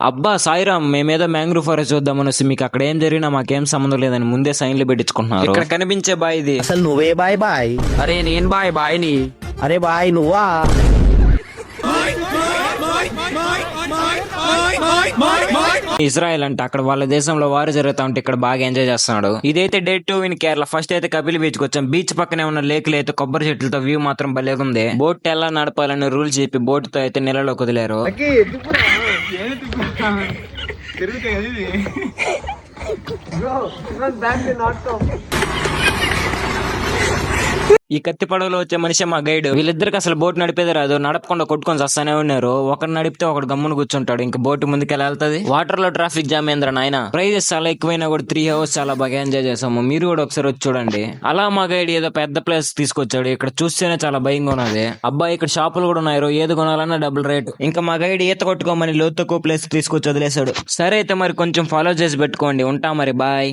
అబ్బా సాయిరామ్, మేమేదో mangrove forest చూద్దామని వస్తే మీకు అక్కడ ఏం జరిగినా మాకేం సంబంధం లేదని ముందే సైన్లు పెట్టించుకుంటున్నారు. ఇక్కడ కనిపించే బాయ్ ఇది. అసలు నువ్వే బాయ్ బాయ్? అరే నేను బాయ్ని. అరే బాయ్ నువ్వా? ఇజ్రాయెల్ అంటే అక్కడ వాళ్ళ దేశంలో వారు జరుగుతా ఉంటే ఇక్కడ బాగా ఎంజాయ్ చేస్తున్నాడు. ఇదైతే డే 2 ఇన్ కేరళ. ఫస్ట్ అయితే కపిల్ బీచ్ కి వచ్చాం. బీచ్ పక్కనే ఉన్న లేకులు అయితే కొబ్బరి చెట్లతో వ్యూ మాత్రం భలేగుంది. బోట్ ఎలా నడపాలని రూల్స్ చెప్పి బోట్ తో అయితే నీళ్ళలోకి వదిలేరు. ఈ కత్తి పడవలో వచ్చే మనిషి మా గైడ్. వీళ్ళిద్దరికి అసలు బోట్ నడిపేది రాదు, నడపకుండా కొట్టుకొని వస్తానే ఉన్నారు. ఒకరు నడిపితే ఒకడు గమ్మును కూర్చుంటాడు, ఇంకా బోట్ ముందుకు ఎలా వెళ్తుంది. వాటర్ లో ట్రాఫిక్ జామ్ ఏంద్ర నాయన. ప్రైజెస్ చాలా ఎక్కువైనా కూడా 3 hours చాలా బాగా ఎంజాయ్ చేసాము. మీరు కూడా ఒకసారి వచ్చి చూడండి. అలా మా గైడ్ ఏదో పెద్ద ప్లేస్ తీసుకొచ్చాడు. ఇక్కడ చూస్తేనే చాలా భయంగా ఉన్నది. అబ్బాయి ఇక్కడ షాపులు కూడా ఉన్నాయి, ఏది కొనాలన్నా డబుల్ రేట్. ఇంకా మా గైడ్ ఈత కొట్టుకోమని లోతు తక్కువ ప్లేస్ తీసుకొచ్చి వదిలేశాడు. సరే అయితే మరి కొంచెం ఫాలో చేసి పెట్టుకోండి. ఉంటా మరి, బాయ్.